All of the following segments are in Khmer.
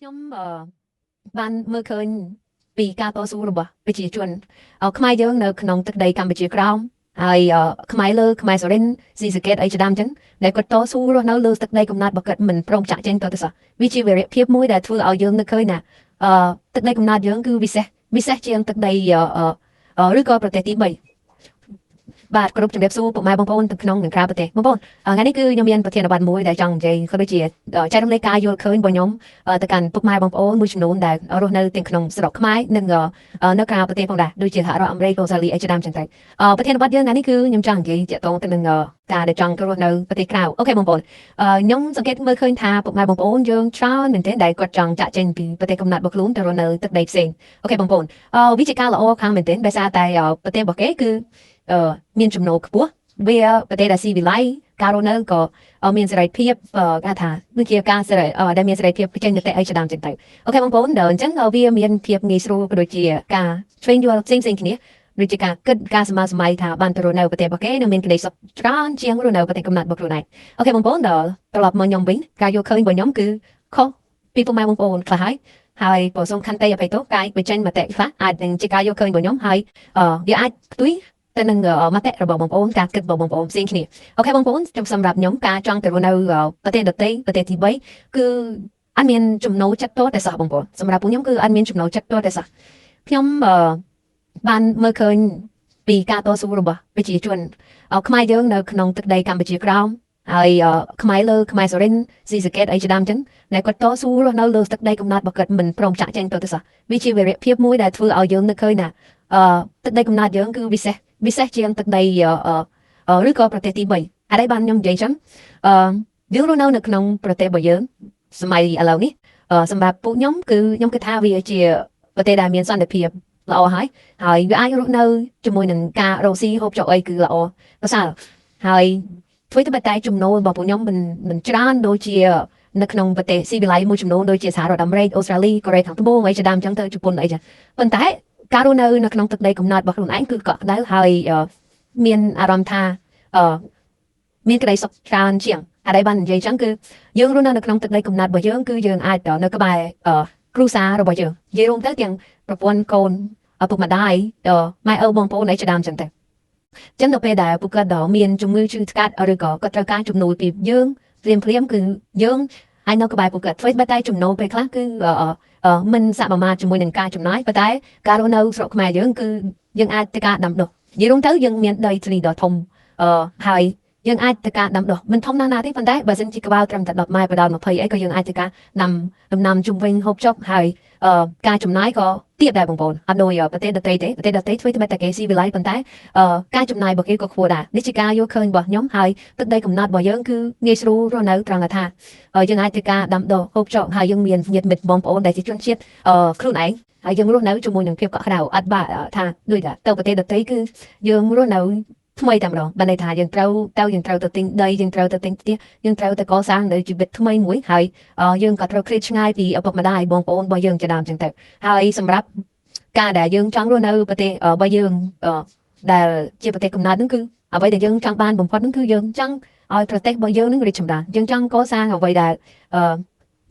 ខ្ញុំបានមើលឃើញពីការតស៊ូរបស់ប្រជាជនខ្មែរយើងនៅក្នុងទឹកដីកម្ពុជាក្រោមហើយខ្មែរលើខ្មែរសុរិនស៊ីសកេតអីជាដើមចឹងដែលគាត់តស៊ូរស់នៅលើទឹកដីកំណត់របស់គាត់មិនព្រមចាក់ចេញទៅសោះវាជាវីរភាពមួយដែលធ្វើឲ្យយើងនឹកឃើញណាទឹកដីកំណត់យើងគឺពិសេសជាងទឹកដីឬក៏ប្រទេសទី3បាទគ្រប់ជំរាបសួរពុកម៉ែបងប្អូនទាំងក្នុងនិងក្រៅប្រទេសបងប្អូនថ្ងៃនេះគឺខ្ញុំមានប្រធានបទមួយដែលចង់និយាយក៏ដូចជាចែករំលែកការយល់ឃើញរបស់ខ្ញុំទៅកាន់ពុកម៉ែបងប្អូនមួយចំនួនដែលរស់នៅទាំងក្នុងស្រុកខ្មែរនិងនៅក្រៅប្រទេសផងដែរដូចជាសហរដ្ឋអាមេរិកអូស្ត្រាលីអីជាដើមចឹងទៅប្រធានបទយើងថ្ងៃនេះគឺខ្ញុំចង់និយាយទាក់ទងទៅនឹងការដែលចង់ទៅរស់នៅប្រទេសក្រៅអូខេបងប្អូនខ្ញុំសង្កេតមើលឃើញថាពុកម៉ែបងប្អូនយើងច្រើនមែនទែនដែលគាត់ចង់ចាក់ចេញពីប្រទេសកំណត់របស់ខ្លួនទៅរស់នៅទឹកដីផ្សេងអូខេបងប្អូនវាជាការល្អខាងមែនទែនដោយសារតែប្រទេសរបស់គេគឺមានចំណូលខ្ពស់វាប្រទេសដែលស៊ីវិល័យការរស់នៅក៏មានសេរីភាពគេថាដូចជាការសេរីដែលមានសេរីភាពចេញទៅអីជាដើមចឹងទៅអូខេបងប្អូនដល់អញ្ចឹងវាមានភាពងាយស្រួលក៏ដូចជាការឆ្វេងយល់ផ្សេងគ្នាដូចជាការគិតការសម័យថាបានទៅរស់នៅប្រទេសរបស់គេនឹងមានក្តីសុខច្រើនជាងរស់នៅប្រទេសកំណត់របស់ខ្លួនឯងអូខេបងប្អូនដល់ត្រឡប់មកខ្ញុំវិញការយល់ឃើញរបស់ខ្ញុំគឺខុសពីពុកម៉ែបងប្អូនខ្លះហើយបើសូមខន្តីអភ័យទោសកាយបញ្ចេញមតិខ្លះអាចនឹងជាការយល់ឃើញរបស់ខ្ញុំហើយវាអាចផ្ទុយទៅនឹងមតិរបស់បងប្អូនការគិតរបស់បងប្អូនផ្សេងគ្នាអូខេបងប្អូនសម្រាប់ខ្ញុំការចង់ទៅរស់នៅប្រទេសដទៃប្រទេសទី3គឺអត់មានចំណូលចិត្តតតែសោះបងប្អូនសម្រាប់ពួកខ្ញុំគឺអត់មានចំណូលចិត្តតតែសោះខ្ញុំបានមើលឃើញពីការតស៊ូរបស់ប្រជាជនខ្មែរយើងនៅក្នុងទឹកដីកម្ពុជាក្រោមហើយខ្មែរលើខ្មែរសុរិនស៊ីសកេតអីជាដើមចឹងដែលគាត់តស៊ូរស់នៅលើទឹកដីកំណត់របស់គាត់មិនព្រមចាក់ចេញទៅសោះវាជាវីរភាពមួយដែលធ្វើឲ្យយើងនឹកឃើញណាទឹកដីកំណត់យើងគឺពិសេសជាងទឹកដីឬក៏ប្រទេសទី3ហើយបានខ្ញុំនិយាយចឹងយើងរស់នៅក្នុងប្រទេសរបស់យើងសម័យឥឡូវនេះសម្រាប់ពួកខ្ញុំគឺខ្ញុំគិតថាវាជាប្រទេសដែលមានសន្តិភាពល្អហើយវាអាចរស់នៅជាមួយនឹងការរកស៊ីហូបចុកអីគឺល្អប្រសើរហើយធ្វើទៅតែចំណូលរបស់ពួកខ្ញុំមិនច្រើនដូចជានៅក្នុងប្រទេសស៊ីវិល័យមួយចំនួនដូចជាសហរដ្ឋអាមេរិកអូស្ត្រាលីកូរ៉េខាងត្បូងអីជាដើមចឹងទៅជប៉ុនអីចឹងប៉ុន្តែការរស់នៅក្នុងទឹកដីកំណត់របស់ខ្លួនឯងគឺកក់ក្ដៅហើយមានអារម្មណ៍ថាមានក្តីសុខច្រើនជាងហើយបាននិយាយចឹងគឺយើងរស់នៅក្នុងទឹកដីកំណត់របស់យើងគឺយើងអាចនៅក្បែរគ្រួសាររបស់យើងនិយាយរួមទៅទាំងប្រពន្ធកូនឪពុកម្ដាយម៉ែឪបងប្អូនអីជាដើមចឹងទៅចឹងទៅពេលដែលពួកគាត់មានជំងឺឈឺថ្កាត់ឬក៏គាត់ត្រូវការជំនួយពីយើងព្រាមគឺយើងអាចនៅក្បែរពួកគាត់ធ្វើតែចំណូលពេលខ្លះគឺមិនសមាមាត្រជាមួយនឹងការចំណាយប៉ុន្តែការរស់នៅស្រុកខ្មែរយើងគឺយើងអាចទៅការដាំដុះនិយាយរួមទៅយើងមានដីធ្លីដ៏ធំហើយយើងអាចទៅការដាំដុះមិនធំណាស់ទេប៉ុន្តែបើសិនជាក្បាលត្រឹមតែ10ម៉ែត្រដល់20អីក៏យើងអាចទៅការដាំដំណាំជុំវិញហូបចុកហើយការចំណាយក៏ទាបដែរបងប្អូនអត់ដូចប្រទេសដទៃទេប្រទេសដទៃធ្វើតែគេស៊ីវិល័យប៉ុន្តែការចំណាយរបស់គេក៏ខ្ពស់ដែរនេះជាការយល់ឃើញរបស់ខ្ញុំហើយទឹកដីកំណត់របស់យើងគឺងាយស្រួលរស់នៅត្រង់ថាយើងអាចទៅការដាំដុះហូបចុកហើយយើងមានញាតិមិត្តបងប្អូនដែលជាជនជាតិខ្លួនឯងហើយយើងរស់នៅជាមួយនឹងភាពកក់ក្ដៅអត់បាក់ថាដូចទៅប្រទេសដទៃគឺយើងរស់នៅថ្មីតែម្ដងបានន័យថាយើងត្រូវទៅទិញដីយើងត្រូវទៅទិញផ្ទះយើងត្រូវទៅកសាងនៅជីវិតថ្មីមួយហើយយើងក៏ត្រូវឃ្លាតឆ្ងាយពីឪពុកម្ដាយបងប្អូនរបស់យើងជាដើមចឹងទៅហើយសម្រាប់ការដែលយើងចង់រស់នៅប្រទេសរបស់យើងដែលជាប្រទេសកំណត់ហ្នឹងគឺអ្វីដែលយើងចង់បានបំផុតហ្នឹងគឺយើងចង់ឲ្យប្រទេសរបស់យើងនឹងរីកចម្រើនយើងចង់កសាងអ្វីដែល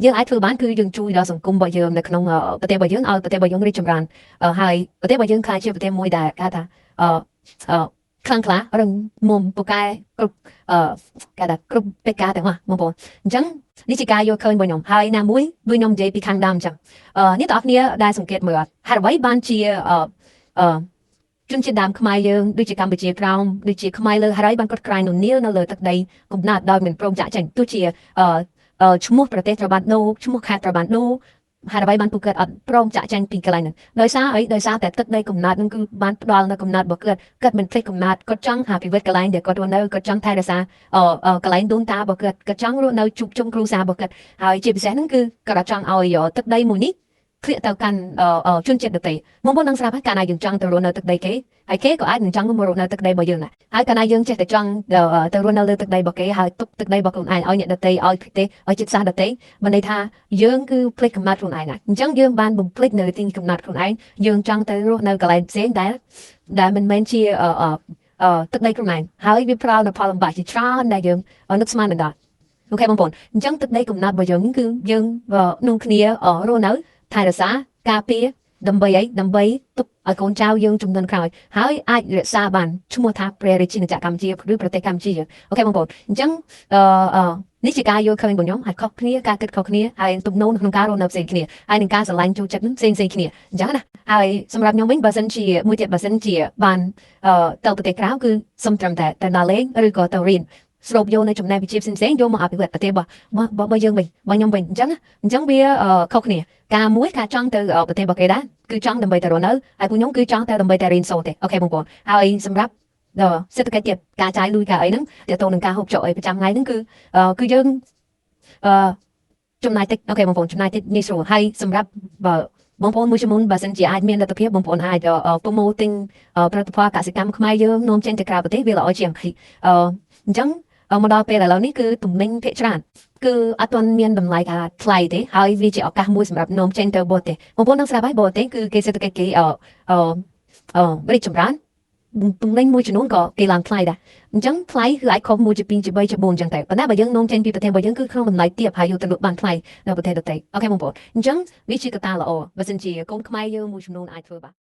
យើងអាចធ្វើបានគឺយើងជួយដល់សង្គមរបស់យើងនៅក្នុងប្រទេសរបស់យើងឲ្យប្រទេសរបស់យើងរីកចម្រើនហើយប្រទេសរបស់យើងខ្លាចជាប្រទេសមួយដែលគេថាខ្លាំងក្លារឹងមុំពូកែគ្រប់គេថាគ្រប់ពេកាទាំងអស់បងប្អូនអញ្ចឹងនេះជាការយល់ឃើញរបស់ខ្ញុំហើយណាមួយដូចខ្ញុំនិយាយពីខាងដើមអញ្ចឹងនេះបងប្អូនដែលសង្កេតមើលហេតុអ្វីបានជាជនជាតិដើមខ្មែរយើងដូចជាកម្ពុជាក្រោមដូចជាខ្មែរលើហើយបានគាត់ក្រែងនៅលើទឹកដីកំណត់ដោយមិនព្រមចាក់ចេញទោះជាឈ្មោះប្រទេសត្រូវបានដូរឈ្មោះខេត្តត្រូវបានដូរហើយអ្វីបានពួកគាត់អត់ព្រមចាក់ចេញពីកន្លែងហ្នឹងដោយសារតែទឹកដីកំណត់ហ្នឹងគឺបានផ្ដល់នៅកំណត់របស់គាត់មិនភ្លេចកំណត់គាត់ចង់អភិវឌ្ឍកន្លែងដែលគាត់រស់នៅគាត់ចង់ថែរក្សាកន្លែងដូនតារបស់គាត់ចង់រស់នៅជួបជុំគ្រួសាររបស់គាត់ហើយជាពិសេសហ្នឹងគឺគាត់ចង់ឲ្យទឹកដីមួយនេះឃ្លាកទៅកាន់ជនជាតិដទៃមកមុននឹងស្រាប់ហើយកាលណាយើងចង់ទៅរស់នៅទឹកដីគេហើយគេក៏អាចនឹងចង់មករស់នៅទឹកដីរបស់យើងដែរហើយកាលណាយើងចេះតែចង់ទៅរស់នៅលើទឹកដីរបស់គេហើយទុកទឹកដីរបស់ខ្លួនឯងឲ្យអ្នកដទៃឲ្យប្រទេសឲ្យជាតិសាសន៍ដទៃបានន័យថាយើងគឺភ្លេចកំណត់ខ្លួនឯងណាអញ្ចឹងយើងបានបំភ្លេចនៅទីកំណត់ខ្លួនឯងយើងចង់ទៅរស់នៅកន្លែងផ្សេងដែលមិនមែនជាទឹកដីខ្លួនឯងហើយវាប្រើនៅផលលំបាកជាច្រើនដែលយើងនឹកស្មានមិនដល់ អូខេបងប្អូនអញ្ចឹងទឹកដីកំណត់របស់យើងគឺយើងក្នុងគ្នារស់នៅថែរក្សាការពារដើម្បីអីដើម្បីទុកឲ្យកូនចៅយើងជំនាន់ក្រោយហើយអាចរក្សាបានឈ្មោះថាព្រះរាជាណាចក្រកម្ពុជាឬប្រទេសកម្ពុជាអូខេបងប្អូនអញ្ចឹងនេះជាការយល់ឃើញរបស់ខ្ញុំអាចខុសគ្នាការគិតខុសគ្នាហើយទំនោរក្នុងការរស់នៅផ្សេងគ្នាហើយនឹងការស្រឡាញ់ចូលចិត្តនឹងផ្សេងគ្នាអញ្ចឹងណាហើយសម្រាប់ខ្ញុំវិញបើសិនជាមួយទៀតបើសិនជាបានទៅប្រទេសក្រៅគឺសុំត្រឹមតែដល់លេងឬក៏ទៅរៀនស្រូបយកនៅចំណេះវិជ្ជាផ្សេងយកមកអភិវឌ្ឍប្រទេសរបស់យើងវិញរបស់ខ្ញុំវិញអញ្ចឹងវាខុសគ្នាការមួយការចង់ទៅប្រទេសរបស់គេដែរគឺចង់ដើម្បីទៅរស់នៅហើយពួកខ្ញុំគឺចង់ទៅដើម្បីតែរៀនសូត្រទេអូខេបងប្អូនហើយសម្រាប់សេដ្ឋកិច្ចទៀតការចាយលុយការអីហ្នឹងទាក់ទងនឹងការហូបចុកអីប្រចាំថ្ងៃហ្នឹងគឺយើងចំណាយតិចអូខេបងប្អូនចំណាយតិចងាយស្រួលហើយសម្រាប់បងប្អូនមួយចំនួនបើសិនជាអាចមានលទ្ធភាពបងប្អូនអាចប្រមូលទិញផលិតផលកសិកម្មខ្មែរយើងនាំចេញទៅក្រៅប្រទេសវាល្អជាងអញ្ចឹងមកដល់ពេលឥឡូវនេះគឺទំនិញភាគច្រើនគឺអត់ទាន់មានតម្លៃថាថ្លៃទេហើយវាជាឱកាសមួយសម្រាប់នាំចេញទៅបរទេសបងប្អូននឹងស្រាប់ហើយបរទេសគឺគេសេដ្ឋកិច្ចគេរីកចម្រើនទំនិញមួយចំនួនក៏គេឡើងថ្លៃដែរអញ្ចឹងថ្លៃគឺអាចខុស1ជា2ជា3ជា4អញ្ចឹងតែប៉ុន្តែបើយើងនាំចេញពីប្រទេសរបស់យើងគឺក្នុងតម្លៃទាបហើយយកទៅលក់បានថ្លៃនៅប្រទេសដទៃអូខេបងប្អូនអញ្ចឹងវាជាកត្តាល្អបើសិនជាកូនខ្មែរយើងមួយចំនួនអាចធ្វើបាន